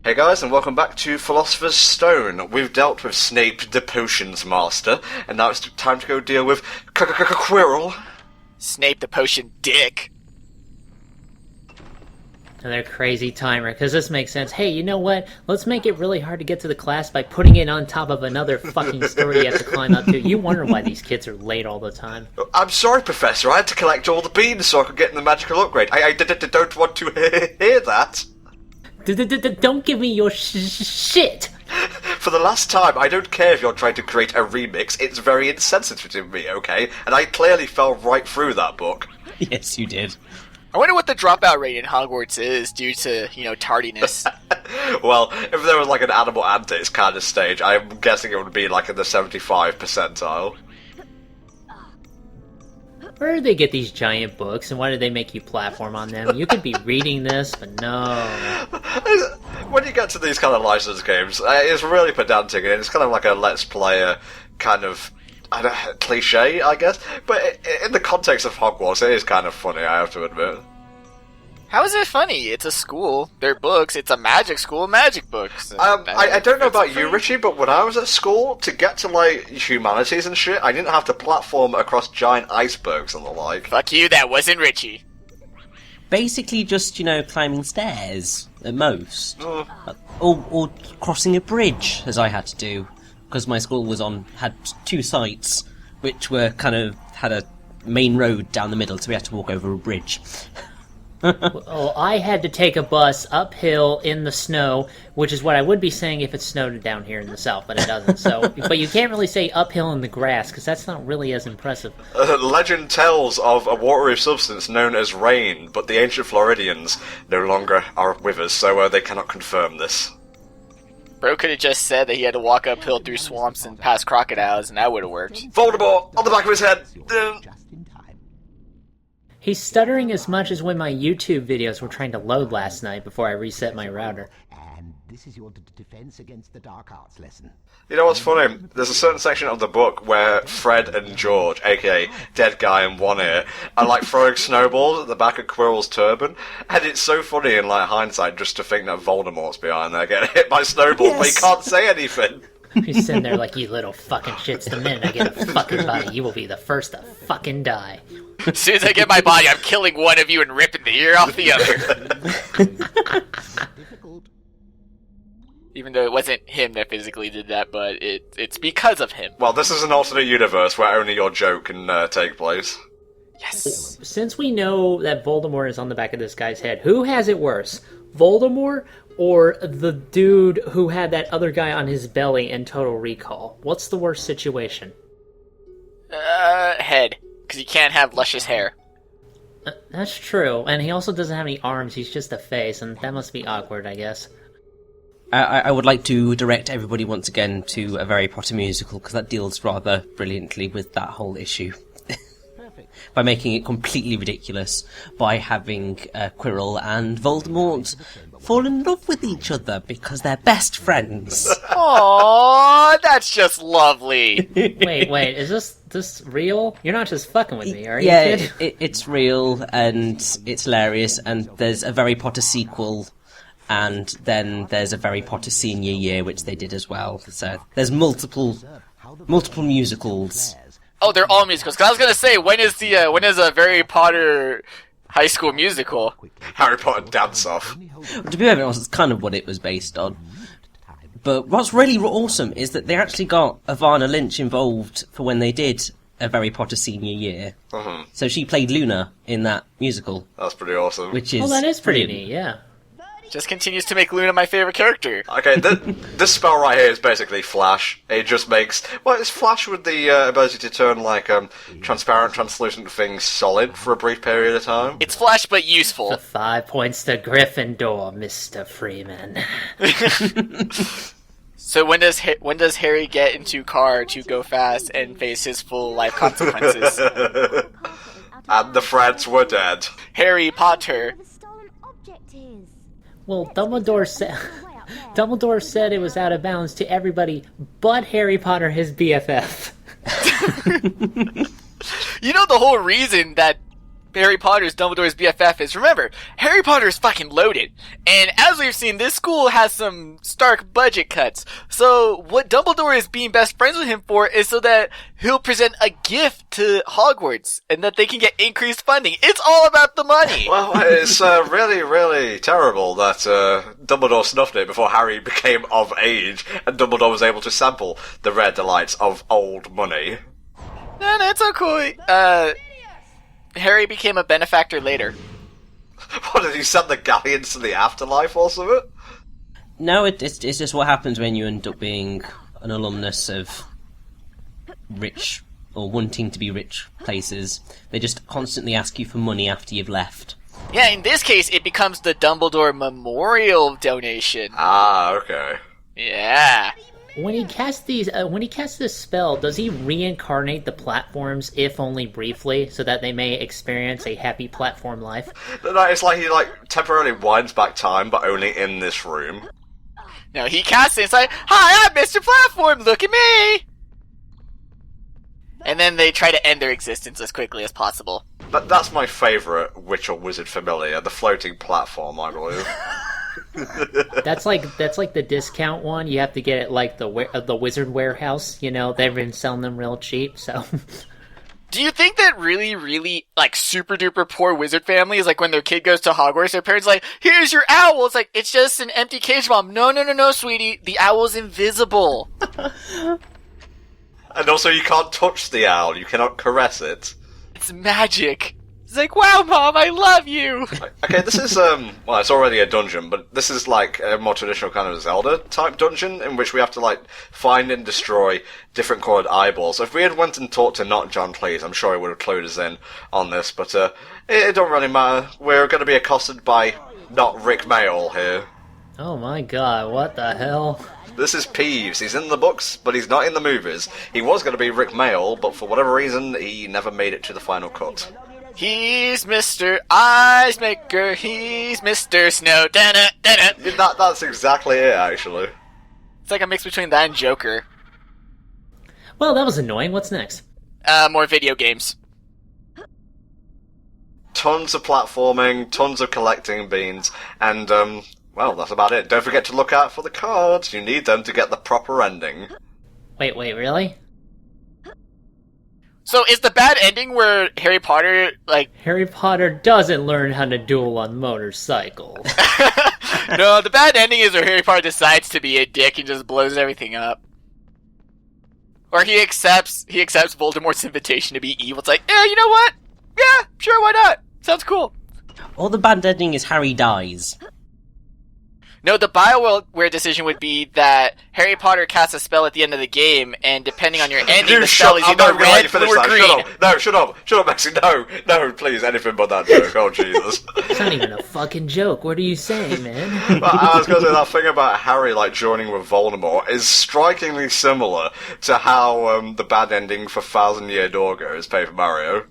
Hey guys, and welcome back to Philosopher's Stone. We've dealt with Snape, the Potions Master, and now it's time to go deal with Quirrel. Snape, the Potion Dick. Another crazy timer, because this makes sense. Hey, you know what? Let's make it really hard to get to the class by putting it on top of another fucking story you have to climb up to. You wonder why these kids are late all the time. I'm sorry, Professor, I had to collect all the beans so I could get in the magical upgrade. I don't want to hear that. Don't give me your shit! For the last time, I don't care if you're trying to create a remix, it's very insensitive of me, okay? And I clearly fell right through that book. Yes, you did. I wonder what the dropout rate in Hogwarts is due to, tardiness. Well, if there was like an animal antics kind of stage, I'm guessing it would be like in the 75 percentile. Where do they get these giant books, and why do they make you platform on them? You could be reading this, but no. When you get to these kind of licensed games, it's really pedantic, and it's kind of like a Let's Player kind of cliche, I guess. But in the context of Hogwarts, it is kind of funny, I have to admit. How is it funny? It's a school. They're books. It's a magic school. Magic books. I don't know about you, Richie, but when I was at school, to get to, like, humanities and shit, I didn't have to platform across giant icebergs and the like. Fuck you, that wasn't Richie. Basically just, climbing stairs, at most. Or crossing a bridge, as I had to do. Because my school had two sites, which were had a main road down the middle, so we had to walk over a bridge. Well, I had to take a bus uphill in the snow, which is what I would be saying if it snowed down here in the south, but it doesn't. But you can't really say uphill in the grass, because that's not really as impressive. Legend tells of a watery substance known as rain, but the ancient Floridians no longer are with us, so they cannot confirm this. Bro could have just said that he had to walk uphill through swamps and past crocodiles, and that would have worked. Voldemort on the back of his head. He's stuttering as much as when my YouTube videos were trying to load last night before I reset my router. And this is your defense against the dark arts lesson. You know what's funny? There's a certain section of the book where Fred and George, aka Dead Guy in One Ear, are like throwing snowballs at the back of Quirrell's turban, and it's so funny in like hindsight just to think that Voldemort's behind there getting hit by snowballs, but he can't say anything. He's sitting there like, you little fucking shits, the minute I get a fucking body, you will be the first to fucking die. As soon as I get my body, I'm killing one of you and ripping the ear off the other. Even though it wasn't him that physically did that, but it's because of him. Well, this is an alternate universe where only your joke can take place. Yes. Since we know that Voldemort is on the back of this guy's head, who has it worse? Voldemort or the dude who had that other guy on his belly in Total Recall? What's the worst situation? Head. Because he can't have luscious hair. That's true, and he also doesn't have any arms, he's just a face, and that must be awkward, I guess. I would like to direct everybody once again to a Very Potter musical, because that deals rather brilliantly with that whole issue. By making it completely ridiculous, by having Quirrell and Voldemort fall in love with each other because they're best friends. Aww, that's just lovely. Wait, is this real? You're not just fucking with me, are you, Yeah, kid? it's real, and it's hilarious, and there's a Very Potter sequel, and then there's a Very Potter senior year, which they did as well. So there's multiple musicals. Oh, they're all musicals. Because I was gonna say, when is a Harry Potter high school musical? Harry Potter Dance Off. To be honest, it's kind of what it was based on. But what's really awesome is that they actually got Ivana Lynch involved for when they did a Harry Potter senior year. Mm-hmm. So she played Luna in that musical. That's pretty awesome. Which is well, that is pretty brilliant. neat, yeah. Just continues to make Luna my favorite character. Okay, this spell right here is basically Flash. It just makes... Well, it's Flash with the ability to turn, like, transparent, translucent things solid for a brief period of time. It's Flash, but useful. The 5 points to Gryffindor, Mr. Freeman. So when does Harry get into car to go fast and face his full life consequences? And the friends were dead. Harry Potter. Well, Dumbledore said it was out of bounds to everybody but Harry Potter, his BFF. You know the whole reason that Harry Potter's Dumbledore's BFF is, remember, Harry Potter is fucking loaded. And as we've seen, this school has some stark budget cuts. So what Dumbledore is being best friends with him for is so that he'll present a gift to Hogwarts and that they can get increased funding. It's all about the money. Well, it's really, really terrible that Dumbledore snuffed it before Harry became of age and Dumbledore was able to sample the rare delights of old money. No, it's okay. Harry became a benefactor later. What, did he send the galleons to the afterlife or something? No, it's just what happens when you end up being an alumnus of rich, or wanting to be rich places. They just constantly ask you for money after you've left. Yeah, in this case, it becomes the Dumbledore Memorial donation. Ah, okay. Yeah. When he casts this spell, does he reincarnate the platforms, if only briefly, so that they may experience a happy platform life? No, it's like he temporarily winds back time, but only in this room. No, he casts it. It's like, "Hi, I'm Mr. Platform. Look at me." And then they try to end their existence as quickly as possible. But that's my favourite witch or wizard familiar, the floating platform, I believe. That's like the discount one. You have to get it like the Wizard Warehouse. You know, they've been selling them real cheap. So, do you think that really, really super duper poor wizard families, when their kid goes to Hogwarts, their parents "Here's your owl"? It's it's just an empty cage, mom. No, sweetie, the owl's invisible. And also, you can't touch the owl. You cannot caress it. It's magic. It's wow, Mom, I love you! Okay, this is, well, it's already a dungeon, but this is a more traditional kind of Zelda-type dungeon, in which we have to, find and destroy different coloured eyeballs. So if we had went and talked to not John Cleese, I'm sure he would have clued us in on this, but, it don't really matter. We're going to be accosted by not Rick Mayall here. oh my god, what the hell? This is Peeves. He's in the books, but he's not in the movies. He was going to be Rick Mayall, but for whatever reason, he never made it to the final cut. He's Mr. Ice Maker, he's Mr. Snow, da-da, da-da. That's exactly it, actually. It's like a mix between that and Joker. Well, that was annoying. What's next? More video games. Tons of platforming, tons of collecting beans, and, well, that's about it. Don't forget to look out for the cards. You need them to get the proper ending. Wait, really? So is the bad ending where Harry Potter, Harry Potter doesn't learn how to duel on motorcycles. No, the bad ending is where Harry Potter decides to be a dick and just blows everything up. Or he accepts Voldemort's invitation to be evil. It's yeah, you know what? Yeah, sure, why not? Sounds cool. Or the bad ending is Harry dies. No, the BioWare decision would be that Harry Potter casts a spell at the end of the game, and depending on your ending, the spell is either red, blue, or green. Shut up, Maxie, no, please, anything but that joke, oh Jesus. It's not even a fucking joke, what are you saying, man? Well, I was going to say, that thing about Harry, joining with Voldemort is strikingly similar to how, the bad ending for Thousand Year Door goes, Paper Mario.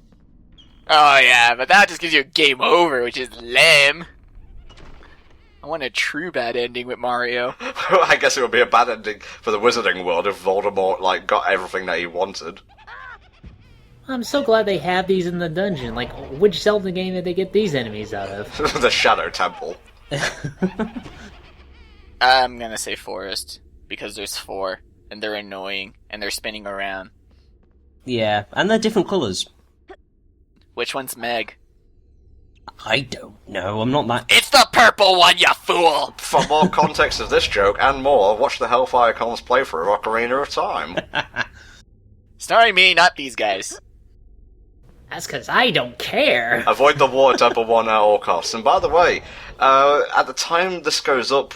Oh yeah, but that just gives you a game over, which is lame. I want a true bad ending with Mario. I guess it would be a bad ending for the wizarding world if Voldemort, got everything that he wanted. I'm so glad they have these in the dungeon. Which Zelda game did they get these enemies out of? The Shadow Temple. I'm gonna say Forest, because there's 4, and they're annoying, and they're spinning around. Yeah, and they're different colours. Which one's Meg? I don't know, I'm not that... It's the purple one, you fool! For more context of this joke and more, watch the HellfireComms playthrough of Ocarina of Time. Starring me, not these guys. That's because I don't care. Avoid the water temple one at all costs. And by the way, at the time this goes up,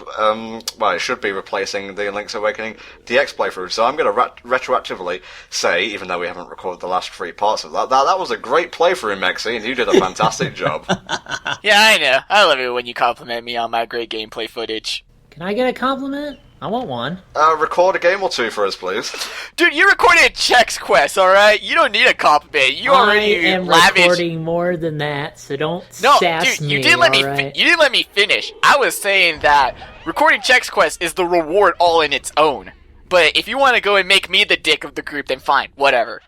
well, it should be replacing the Link's Awakening DX playthrough, so I'm going to retroactively say, even though we haven't recorded the last 3 parts of that was a great playthrough, Mexi, and you did a fantastic job. Yeah, I know. I love it when you compliment me on my great gameplay footage. Can I get a compliment? I want one. Record a game or 2 for us, please. Dude, you recorded Chex Quest, alright? You don't need a compliment. You already I am lavish. Recording more than that, so don't No, sass dude, me, you didn't let me. alright? You didn't let me finish. I was saying that recording Chex Quest is the reward all in its own. But if you want to go and make me the dick of the group, then fine, whatever.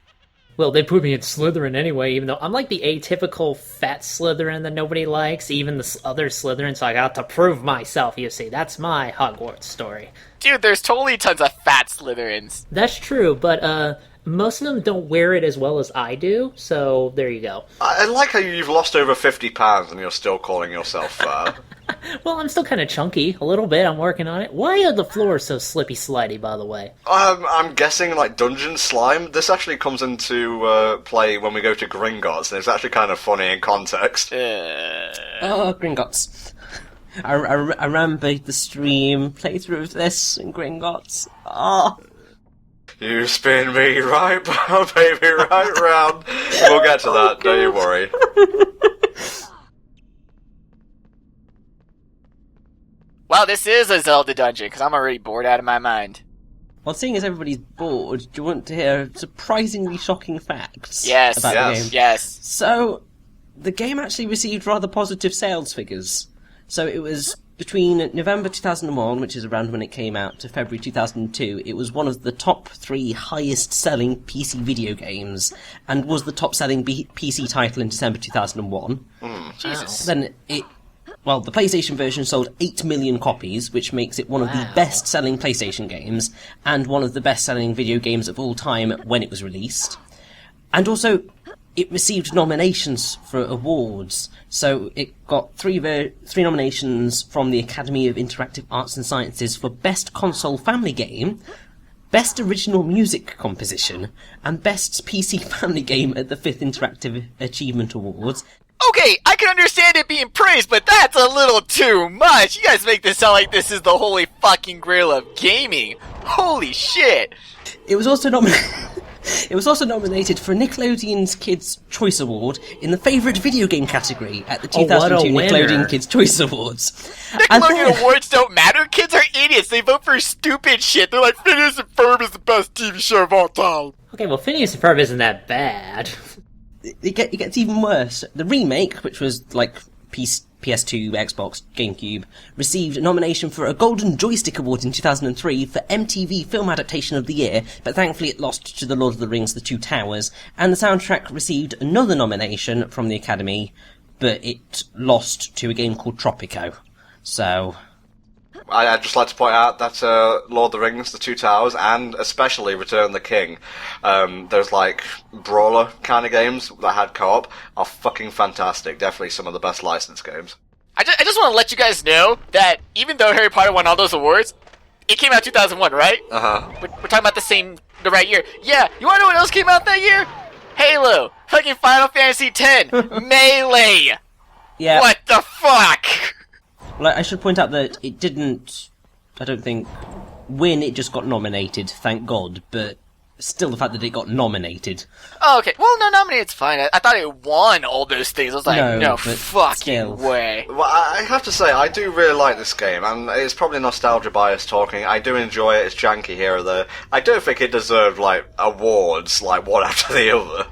Well, they put me in Slytherin anyway, even though I'm like the atypical fat Slytherin that nobody likes, even the other Slytherin, so I got to prove myself, you see. That's my Hogwarts story. Dude, there's totally tons of fat Slytherins. That's true, but most of them don't wear it as well as I do, so there you go. I like how you've lost over 50 pounds and you're still calling yourself fat. Well, I'm still kind of chunky, a little bit, I'm working on it. Why are the floors so slippy-slidey, by the way? I'm guessing, like, dungeon slime. This actually comes into play when we go to Gringotts, and it's actually kind of funny in context. Oh, Gringotts. I remember the stream playthrough of this in Gringotts. Oh. You spin me right, baby, right round. We'll get to that, don't you worry. Wow, this is a Zelda dungeon, because I'm already bored out of my mind. Well, seeing as everybody's bored, do you want to hear surprisingly shocking facts Yes, about the game? yes. So, the game actually received rather positive sales figures. So it was between November 2001, which is around when it came out, to February 2002, it was one of the top 3 highest-selling PC video games, and was the top-selling PC title in December 2001. Jesus. Then the PlayStation version sold 8 million copies, which makes it one of the best-selling PlayStation games, and one of the best-selling video games of all time when it was released. And also, it received nominations for awards. So it got three nominations from the Academy of Interactive Arts and Sciences for Best Console Family Game, Best Original Music Composition, and Best PC Family Game at the 5th Interactive Achievement Awards. Okay, I can understand it being praised, but that's a little too much. You guys make this sound like this is the holy fucking grail of gaming. Holy shit. It was also nominated for Nickelodeon's Kids' Choice Award in the Favourite Video Game category at the 2002 Nickelodeon Kids' Choice Awards. Nickelodeon awards don't matter. Kids are idiots. They vote for stupid shit. They're like, Phineas and Ferb is the best TV show of all time. Okay, well, Phineas and Ferb isn't that bad. It gets even worse. The remake, which was like PS2, Xbox, GameCube, received a nomination for a Golden Joystick Award in 2003 for MTV Film Adaptation of the Year, but thankfully it lost to The Lord of the Rings: The Two Towers, and the soundtrack received another nomination from the Academy, but it lost to a game called Tropico. So... I'd just like to point out that Lord of the Rings, The Two Towers, and especially Return of the King, those like brawler kind of games that had co-op, are fucking fantastic. Definitely some of the best licensed games. I just want to let you guys know that even though Harry Potter won all those awards, it came out 2001, right? Uh-huh. We're talking about the right year. Yeah, you wanna know what else came out that year? Halo, fucking Final Fantasy X, Melee. Yeah. What the fuck? Well, I should point out that it didn't, I don't think, win, it just got nominated, thank God, but still the fact that it got nominated. Oh, okay. Well, no, nominated's fine. I thought it won all those things. I was like, no fucking still. way. Well, I have to say, I do really like this game, and it's probably nostalgia bias talking. I do enjoy it. It's janky here or there. I don't think it deserved, like, awards, like, one after the other.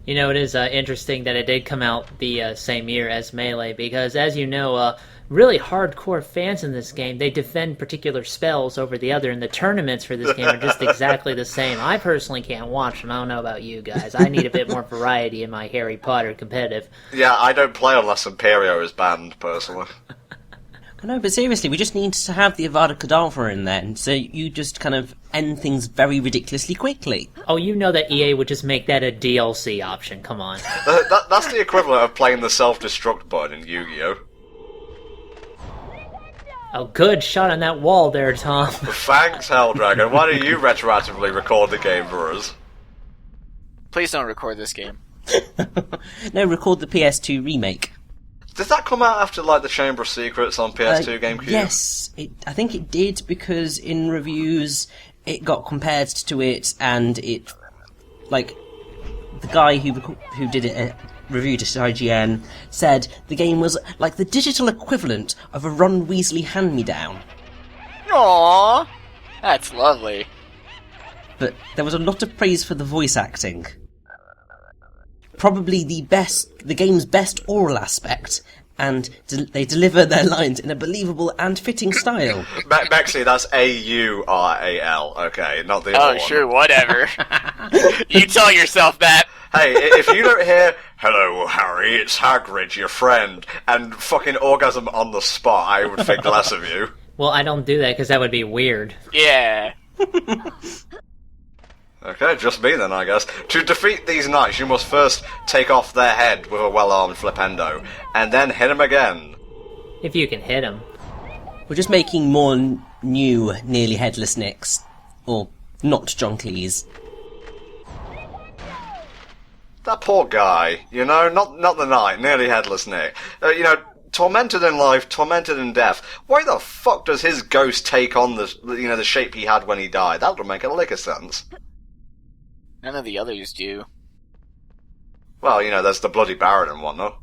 You know, it is interesting that it did come out the same year as Melee, because as you know, really hardcore fans in this game, they defend particular spells over the other, and the tournaments for this game are just exactly the same. I personally can't watch them. I don't know about you guys. I need a bit more variety in my Harry Potter competitive. Yeah, I don't play unless Imperio is banned, personally. No, but seriously, we just need to have the Avada Kedavra in there, and so you just kind of end things very ridiculously quickly. Oh, you know that EA would just make that a DLC option, come on. That's the equivalent of playing the self-destruct button in Yu-Gi-Oh! Oh, good shot on that wall there, Tom. Thanks, Helldragon. Why don't you retroactively record the game for us? Please don't record this game. No, record the PS2 remake. Did that come out after, like, the Chamber of Secrets on PS2 GameCube? Yes, I think it did, because in reviews it got compared to it, and it, like, the guy who did it, reviewed it at IGN, said the game was like the digital equivalent of a Ron Weasley hand-me-down. Aww, that's lovely. But there was a lot of praise for the voice acting. Probably the game's best oral aspect, and they deliver their lines in a believable and fitting style. Bexley, that's A-U-R-A-L, okay, not the other one. Oh, sure, whatever. You tell yourself that. Hey, if you don't hear, "Hello, Harry, it's Hagrid, your friend," and fucking orgasm on the spot, I would think less of you. Well, I don't do that because that would be weird. Yeah. Okay, just me then, I guess. To defeat these knights, you must first take off their head with a well-armed flipendo, and then hit them again. If you can hit him. We're just making more new, nearly headless Nicks. Or not John Cleese. That poor guy, you know, not the knight, nearly headless Nick. You know, tormented in life, tormented in death. Why the fuck does his ghost take on the shape he had when he died? That would make a lick of sense. None of the others do. Well, you know, there's the bloody Baron and whatnot.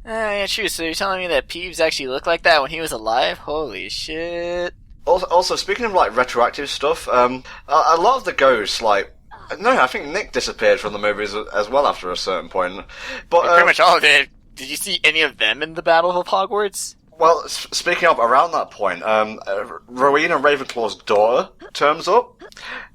Yeah, true. So you're telling me that Peeves actually looked like that when he was alive? Holy shit. Also, speaking of, like, retroactive stuff, a lot of the ghosts, like... No, I think Nick disappeared from the movies as well after a certain point. But pretty much all of it. Did you see any of them in the Battle of Hogwarts? Well, speaking of, around that point, Rowena Ravenclaw's daughter turns up,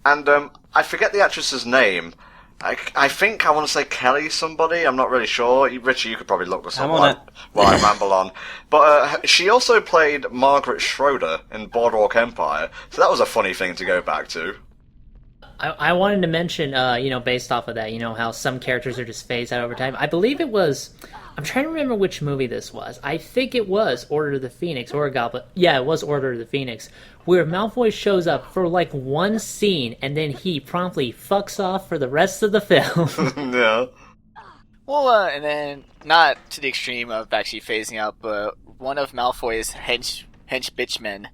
and I forget the actress's name. I think I want to say Kelly somebody, I'm not really sure. Richie, you could probably look this up while I ramble on. But she also played Margaret Schroeder in Boardwalk Empire, so that was a funny thing to go back to. I wanted to mention, based off of that, how some characters are just phased out over time. I believe it was... I'm trying to remember which movie this was. I think it was Order of the Phoenix, or a Goblet. Yeah, it was Order of the Phoenix, where Malfoy shows up for, like, one scene, and then he promptly fucks off for the rest of the film. Yeah. Well, and then, not to the extreme of actually phasing out, but one of Malfoy's hench bitchmen...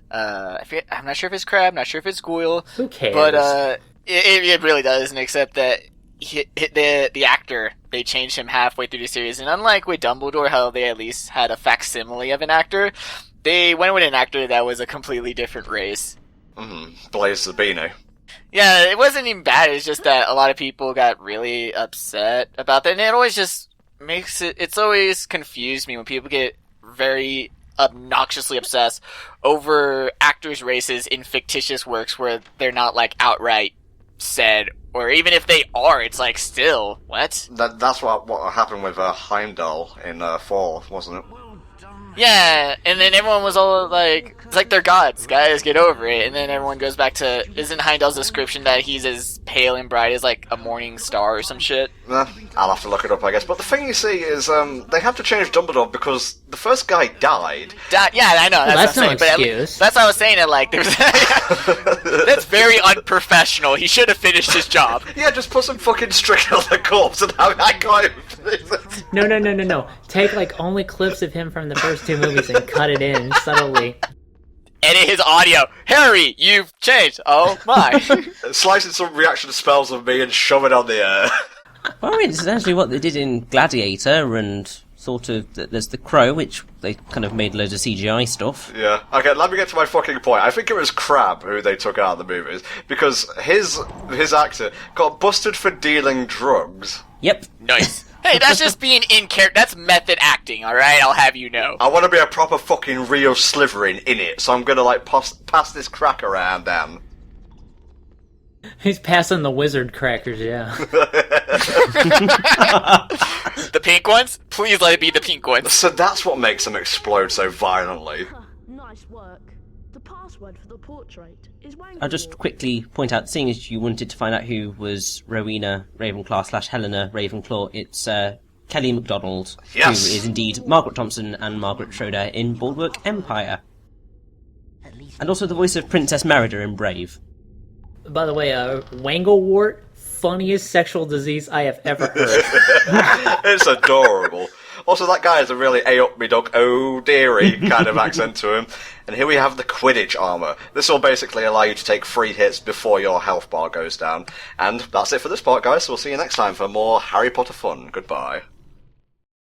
I'm not sure if it's Crabbe, not sure if it's Goyle. Who cares? But it really doesn't, except that the actor, they changed him halfway through the series, and unlike with Dumbledore, how they at least had a facsimile of an actor, they went with an actor that was a completely different race. Blaze Zabini. Yeah, it wasn't even bad, it's just that a lot of people got really upset about that, and it always just makes it's always confused me when people get very obnoxiously obsessed over actors' races in fictitious works where they're not, like, outright said, or even if they are, it's like, still, what? That's what happened with Heimdall in 4, wasn't it? Yeah, and then everyone was all like, it's like they're gods, guys, get over it. And then everyone goes back to, isn't Heimdall's description that he's as pale and bright as, like, a morning star or some shit? I'll have to look it up, I guess. But the thing you see is, they have to change Dumbledore because the first guy died. Yeah, I know, that's what no I'm saying. excuse. But that's what I was saying, that, like, there's that's very unprofessional. He should have finished his job. Yeah, just put some fucking string on the corpse and have that guy finish it. No. Take, like, only clips of him from the first 2 movies and cut it in subtly. Edit his audio. Harry, you've changed. Oh my. Slice in some reaction spells of me and shove it on the air. Well, I mean, it's essentially what they did in Gladiator, and sort of, there's The Crow, which they kind of made loads of CGI stuff. Yeah. Okay, let me get to my fucking point. I think it was Crabbe who they took out of the movies, because his actor got busted for dealing drugs. Yep. Nice. Hey, that's just being in character. That's method acting, alright? I'll have you know. I want to be a proper fucking real Slytherin in it, so I'm gonna, like, pass this crack around them. He's passing the wizard crackers, yeah. The pink ones? Please let it be the pink ones. So that's what makes them explode so violently. Nice work. The password for the portrait is Wangle. I'll just quickly point out, seeing as you wanted to find out who was Rowena Ravenclaw / Helena Ravenclaw, it's Kelly MacDonald, yes, who is indeed Margaret Thompson and Margaret Schroeder in Boardwalk Empire. And also the voice of Princess Merida in Brave. By the way, Wanglewort, funniest sexual disease I have ever heard. It's adorable. Also, that guy has a really A-up-me-dog, oh dearie kind of accent to him. And here we have the Quidditch armor. This will basically allow you to take 3 hits before your health bar goes down. And that's it for this part, guys, so we'll see you next time for more Harry Potter fun. Goodbye.